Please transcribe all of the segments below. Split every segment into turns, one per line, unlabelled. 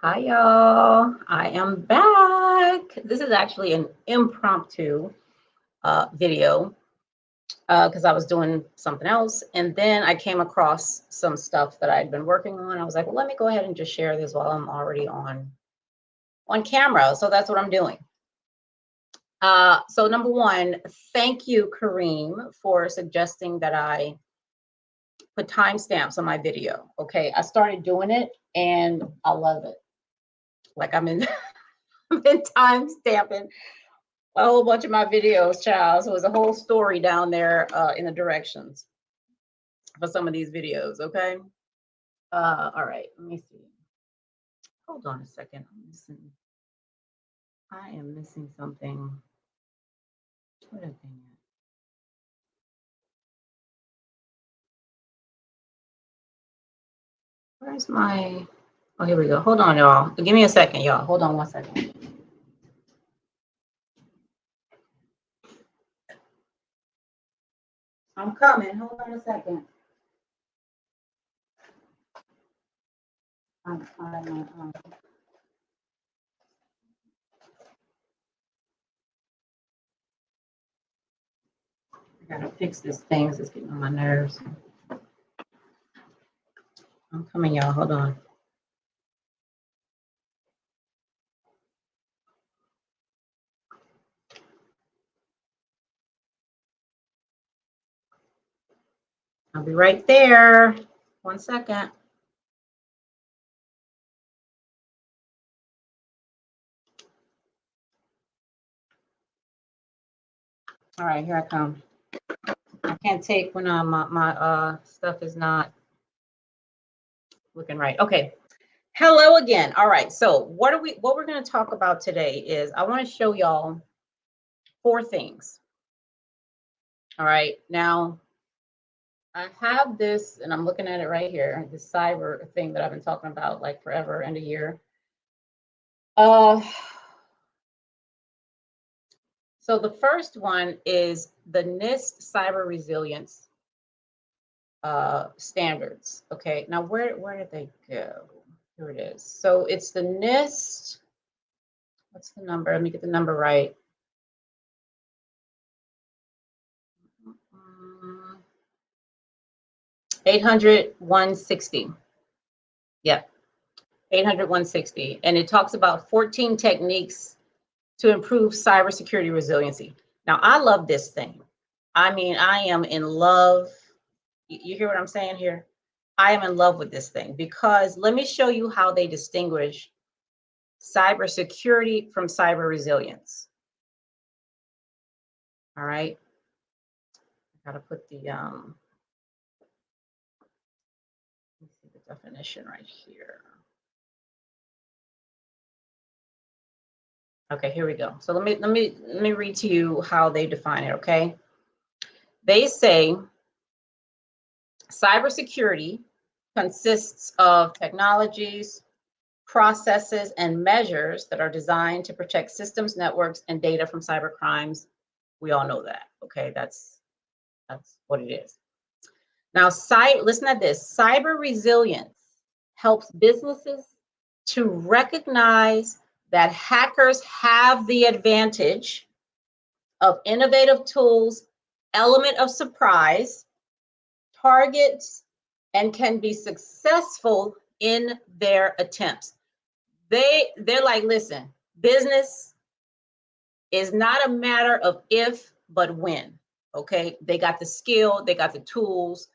Hi, y'all. I am back. This is actually an impromptu video because I was doing something else. And then I came across some stuff that I'd been working on. I was like, well, let me go ahead and just share this while I'm already on camera. So that's what I'm doing. So number one, thank you, Kareem, for suggesting that I put timestamps on my video. Okay, I started doing it and I love it. Like I'm in time stamping a whole bunch of my videos, child. So it was a whole story down there in the directions for some of these videos. Okay. All right. Let me see. Hold on a second. I am missing something. What is it? Where's my? Oh, here we go. Hold on, y'all. Give me a second, y'all. Hold on one second. I'm coming. Hold on a second. I gotta fix this thing. It's getting on my nerves. I'm coming, y'all. Hold on. I'll be right there. 1 second. All right, here I come. I can't take when my stuff is not looking right. Okay. Hello again. All right. So what we're going to talk about today is I want to show y'all 4 things. All right. Now I have this, and I'm looking at it right here, this cyber thing that I've been talking about like forever and a year. So the first one is the NIST Cyber Resilience standards. Okay. Now where did they go? Here it is. So it's the NIST. What's the number? Let me get the number right. 800-160. Yeah, 800-160. And it talks about 14 techniques to improve cybersecurity resiliency. Now, I love this thing. I mean, I am in love. You hear what I'm saying here? I am in love with this thing because let me show you how they distinguish cybersecurity from cyber resilience. All right. I gotta put the let's see the definition right here. Okay, here we go. So let me read to you how they define it, okay? They say cybersecurity consists of technologies, processes, and measures that are designed to protect systems, networks, and data from cyber crimes. We all know that, okay? That's what it is. Now, listen to this. Cyber resilience helps businesses to recognize that hackers have the advantage of innovative tools, element of surprise, targets, and can be successful in their attempts. They're like, listen, business is not a matter of if, but when. Okay, they got the skill, they got the tools.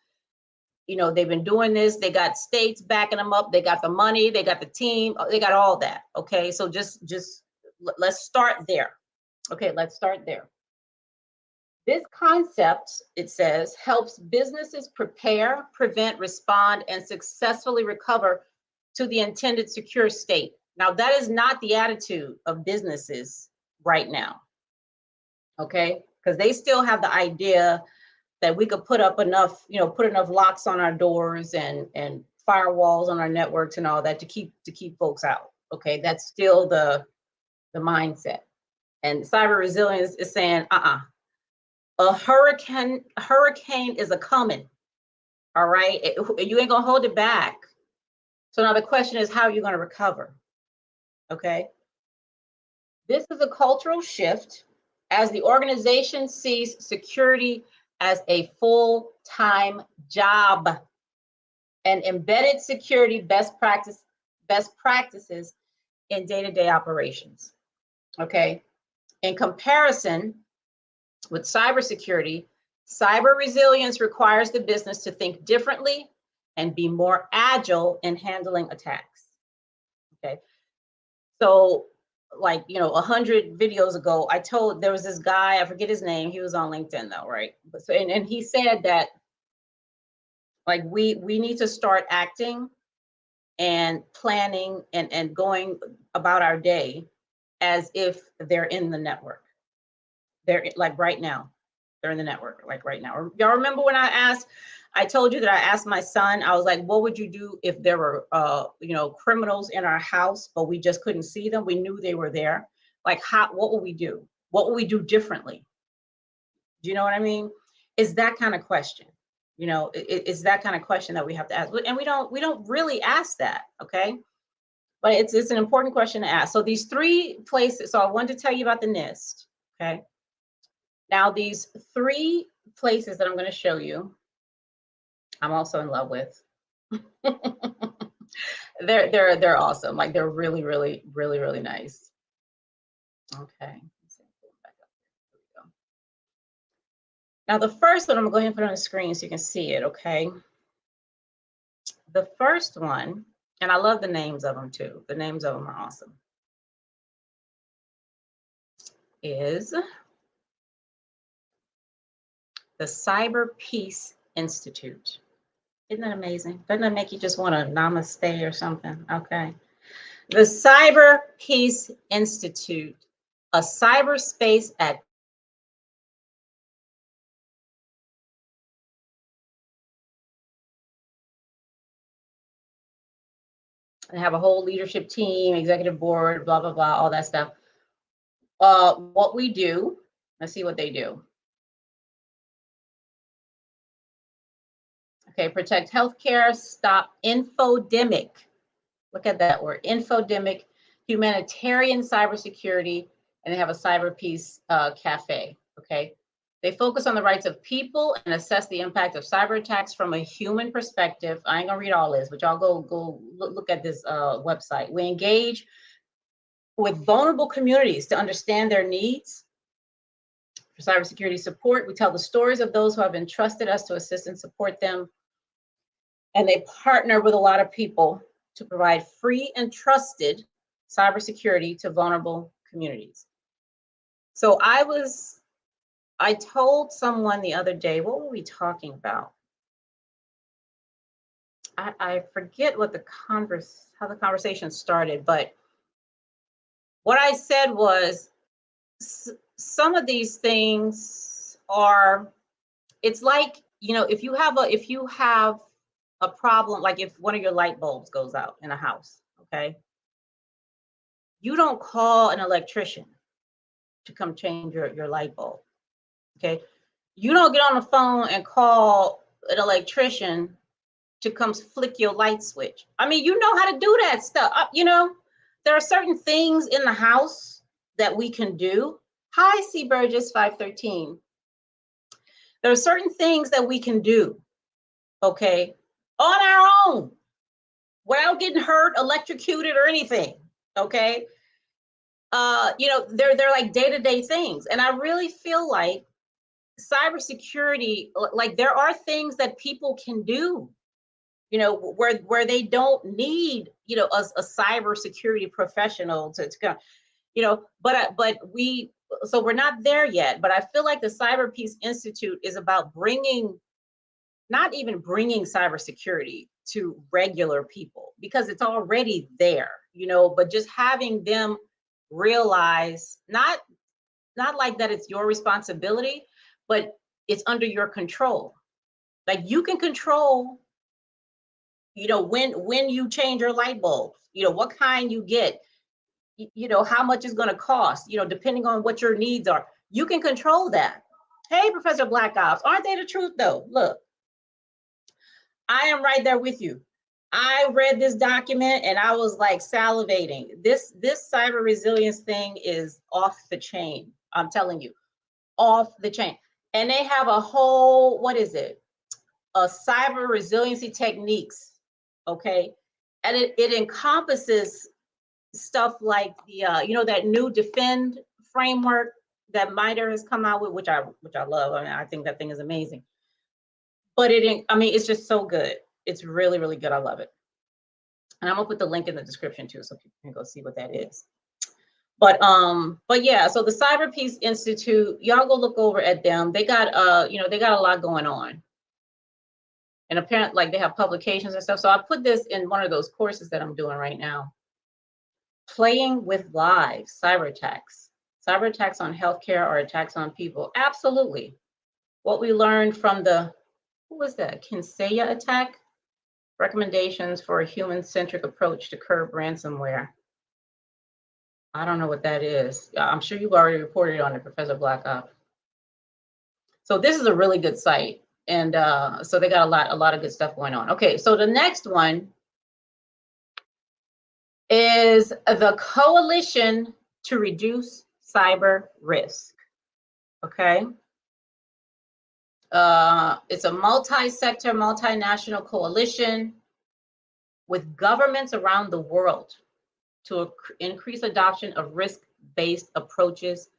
You know, they've been doing this. They got states backing them up. They got the money. They got the team. They got all that. Okay, so just let's start there. Okay, let's start there. This concept, it says, helps businesses prepare, prevent, respond, and successfully recover to the intended secure state. Now, that is not the attitude of businesses right now, okay? Because they still have the idea that we could put up enough, put enough locks on our doors and firewalls on our networks and all that to keep folks out. Okay, that's still the mindset. And cyber resilience is saying, a hurricane is a coming. All right, you ain't gonna hold it back. So now the question is, how are you gonna recover? okay? This is a cultural shift as the organization sees security as a full-time job and embedded security best practices in day-to-day operations, okay? In comparison with cybersecurity, cyber resilience requires the business to think differently and be more agile in handling attacks, okay? So, like, 100 videos ago, there was this guy, I forget his name, he was on LinkedIn though, right? But so, and he said that, like, we need to start acting and planning and going about our day as if they're in the network. They're like right now, they're in the network, like right now. Y'all remember when I told you that I asked my son, I was like, what would you do if there were, criminals in our house, but we just couldn't see them? We knew they were there. Like, what would we do? What would we do differently? Do you know what I mean? It's that kind of question. It's that kind of question that we have to ask. And we don't really ask that, okay? But it's an important question to ask. So these 3 places, so I wanted to tell you about the NIST, okay? Now these 3 places that I'm going to show you, I'm also in love with. they're awesome. Like, they're really, really, really, really nice. Okay. Now the first one, I'm going to go ahead and put it on the screen so you can see it, okay? The first one, and I love the names of them too. The names of them are awesome. Is the CyberPeace Institute. Isn't that amazing? Doesn't that make you just want to namaste or something? Okay. The CyberPeace Institute, a cyberspace at and have a whole leadership team, executive board, blah, blah, blah, all that stuff. What we do, let's see what they do. Okay, protect healthcare, stop infodemic. Look at that word, infodemic, humanitarian cybersecurity, and they have a CyberPeace cafe, okay? They focus on the rights of people and assess the impact of cyber attacks from a human perspective. I ain't gonna read all this, but y'all go look at this website. We engage with vulnerable communities to understand their needs for cybersecurity support. We tell the stories of those who have entrusted us to assist and support them. And they partner with a lot of people to provide free and trusted cybersecurity to vulnerable communities. So I told someone the other day, what were we talking about? I forget what how the conversation started, but what I said was some of these things it's like, if you have a problem, like if one of your light bulbs goes out in a house, okay? You don't call an electrician to come change your light bulb, okay? You don't get on the phone and call an electrician to come flick your light switch. I mean, you know how to do that stuff. There are certain things in the house that we can do. Hi, C. Burgess 513. There are certain things that we can do, okay, on our own without getting hurt, electrocuted, or anything, okay? They're like day-to-day things. And I really feel like cybersecurity, like there are things that people can do, where they don't need, a cybersecurity professional to go, so we're not there yet. But I feel like the CyberPeace Institute is about not even bringing cybersecurity to regular people, because it's already there, but just having them realize not like that it's your responsibility, but it's under your control. Like you can control, when you change your light bulbs, what kind you get, how much it's going to cost, depending on what your needs are. You can control that. Hey, Professor Black Ops, aren't they the truth though? Look, I am right there with you. I read this document and I was like salivating. This cyber resilience thing is off the chain. I'm telling you, off the chain. And they have a whole, what is it? A cyber resiliency techniques. Okay. And it encompasses stuff like the that new defend framework that MITRE has come out with, which I love. I mean, I think that thing is amazing. But it's just so good. It's really, really good. I love it. And I'm gonna put the link in the description too, so people can go see what that is. But yeah, so the CyberPeace Institute, y'all go look over at them. They got they got a lot going on. And apparently, like, they have publications and stuff. So I put this in one of those courses that I'm doing right now. Playing with live cyber attacks. Cyber attacks on healthcare or attacks on people. Absolutely. What we learned from the, who was that? Kinsella attack? Recommendations for a human-centric approach to curb ransomware. I don't know what that is. I'm sure you've already reported on it, Professor Blackout. So this is a really good site. And so they got a lot of good stuff going on. Okay, so the next one is the Coalition to Reduce Cyber Risk. Okay. It's a multi-sector, multinational coalition with governments around the world to increase adoption of risk-based approaches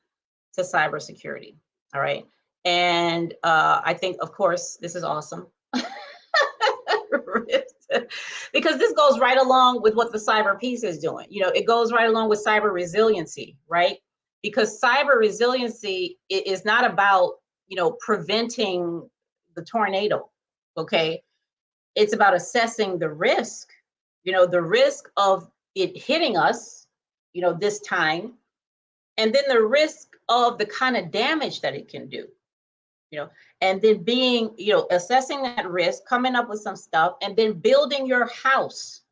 to cybersecurity. All right. And I think, of course, this is awesome. Because this goes right along with what the CyberPeace is doing. It goes right along with cyber resiliency, right? Because cyber resiliency is not about, preventing the tornado, okay? It's about assessing the risk, the risk of it hitting us, this time, and then the risk of the kind of damage that it can do, and then being, assessing that risk, coming up with some stuff, and then building your house.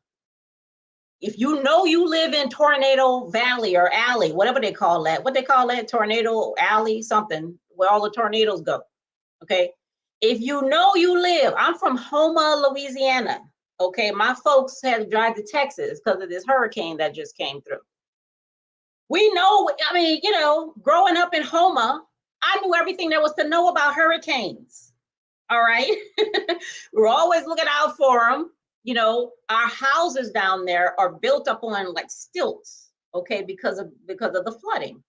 If you live in Tornado Valley or Alley, whatever they call that, Tornado Alley, something, where all the tornadoes go, okay? If you live, I'm from Houma, Louisiana, okay? My folks had to drive to Texas because of this hurricane that just came through. We know, growing up in Houma, I knew everything there was to know about hurricanes, all right? We're always looking out for them. Our houses down there are built up on like stilts, okay, because of the flooding.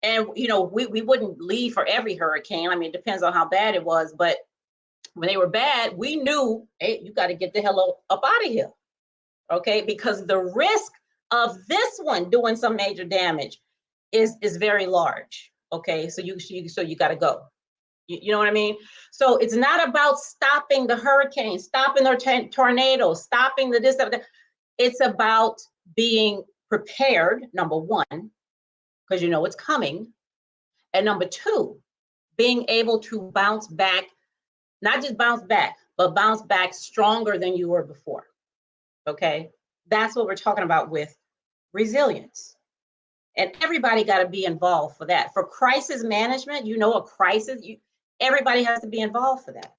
And, we wouldn't leave for every hurricane. I mean, it depends on how bad it was. But when they were bad, we knew, hey, you got to get the hell up out of here, okay? Because the risk of this one doing some major damage is very large, okay? So you got to go. You know what I mean? So it's not about stopping the hurricane, stopping the tornadoes, stopping the this, that. It's about being prepared, number one, because it's coming. And number two, being able to bounce back, not just bounce back, but bounce back stronger than you were before. Okay? That's what we're talking about with resilience. And everybody got to be involved for that. For crisis management, a crisis, everybody has to be involved for that.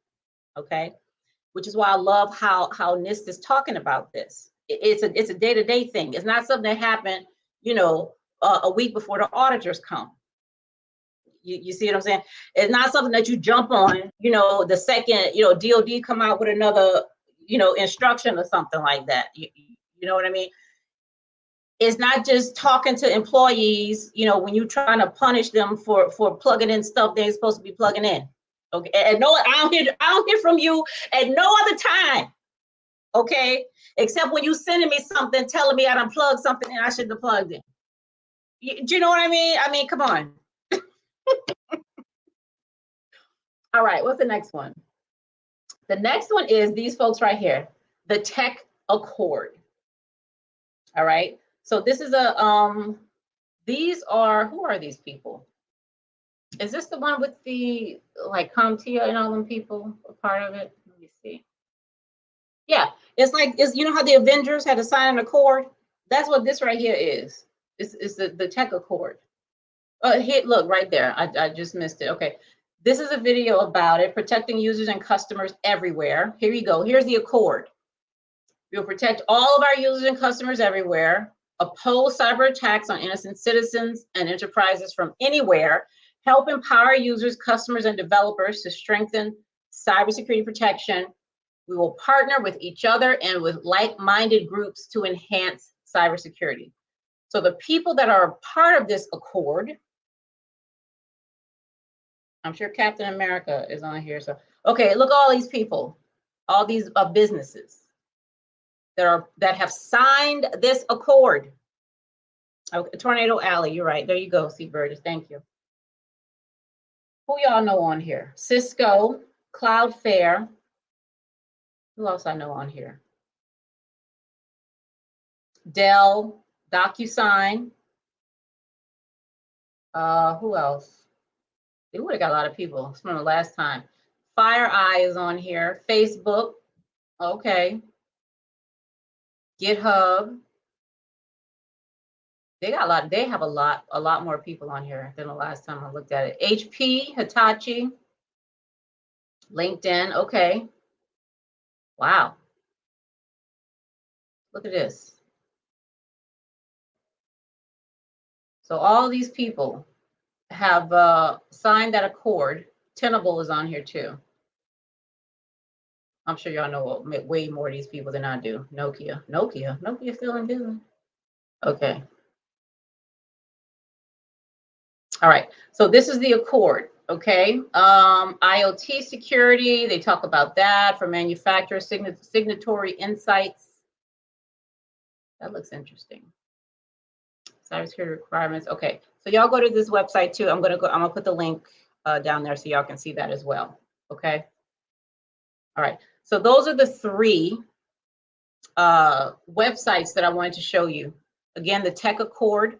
Okay? Which is why I love how NIST is talking about this. It's a day-to-day thing. It's not something that happened, a week before the auditors come. You see what I'm saying? It's not something that you jump on, the second, DOD come out with another, instruction or something like that. You know what I mean? It's not just talking to employees, when you're trying to punish them for plugging in stuff they're supposed to be plugging in. Okay. And no, I don't hear from you at no other time. Okay. Except when you sending me something telling me I done plugged something and I shouldn't have plugged in. Do you know what I mean? I mean, come on. All right, what's the next one? The next one is these folks right here, the Tech Accord. All right, so this is who are these people? Is this the one with the, like, CompTIA and all them people a part of it? Let me see. Yeah, it's how the Avengers had to sign an accord? That's what this right here is. It's the Tech Accord. Here, look, right there. I just missed it. Okay. This is a video about it, protecting users and customers everywhere. Here you go. Here's the accord. We will protect all of our users and customers everywhere, oppose cyber attacks on innocent citizens and enterprises from anywhere, help empower users, customers, and developers to strengthen cybersecurity protection. We will partner with each other and with like-minded groups to enhance cybersecurity. So the people that are part of this accord, I'm sure Captain America is on here. So, okay, look at all these people, all these businesses that have signed this accord. Okay, Tornado Alley, you're right. There you go, C. Burgess. Thank you. Who y'all know on here? Cisco, Cloudflare. Who else I know on here? Dell, DocuSign. Who else? They would have got a lot of people from the last time. FireEye is on here. Facebook. Okay. GitHub. They got a lot. They have a lot more people on here than the last time I looked at it. HP, Hitachi, LinkedIn. Okay. Wow. Look at this. So all these people have signed that accord. Tenable is on here too. I'm sure y'all know way more of these people than I do. Nokia still in business. Okay. All right. So this is the accord. Okay. IoT security. They talk about that for manufacturer signatory insights. That looks interesting. Cybersecurity requirements. Okay. So y'all go to this website too. I'm gonna put the link down there so y'all can see that as well. Okay. All right. So those are the three websites that I wanted to show you. Again, the Tech Accord.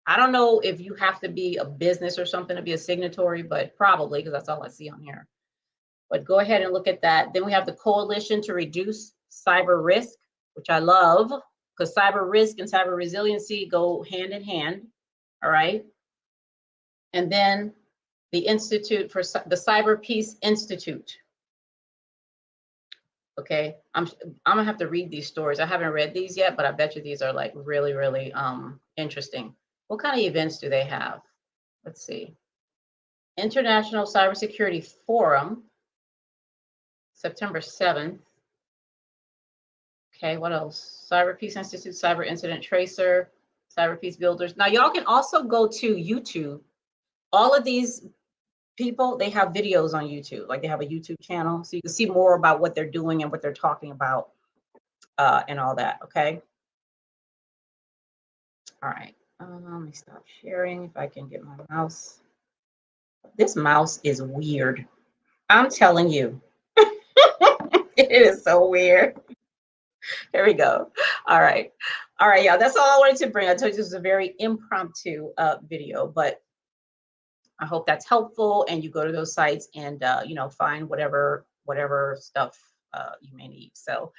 I don't know if you have to be a business or something to be a signatory, but probably, because that's all I see on here. But go ahead and look at that. Then we have the Coalition to Reduce Cyber Risk, which I love, because cyber risk and cyber resiliency go hand in hand. All right. And then the Institute for the CyberPeace Institute. Okay, I'm gonna have to read these stories. I haven't read these yet, but I bet you these are like really, really interesting. What kind of events do they have? Let's see. International Cybersecurity Forum, September 7th. Okay, what else? CyberPeace Institute, Cyber Incident Tracer, CyberPeace Builders. Now y'all can also go to YouTube. All of these people, they have videos on YouTube, like they have a YouTube channel, so you can see more about what they're doing and what they're talking about and all that. Okay. All right. Let me stop sharing if I can get my mouse. This mouse is weird. I'm telling you. It is so weird. Here we go. All right. All right, y'all. That's all I wanted to bring. I told you this was a very impromptu video, but I hope that's helpful, and you go to those sites and find whatever stuff you may need. So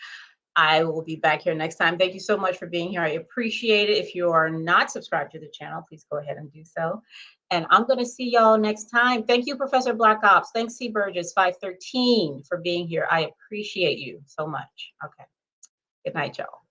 I will be back here next time. Thank you so much for being here. I appreciate it. If you are not subscribed to the channel, please go ahead and do so. And I'm going to see y'all next time. Thank you, Professor Black Ops. Thanks, C. Burgess 513 for being here. I appreciate you so much. Okay. Good night, y'all.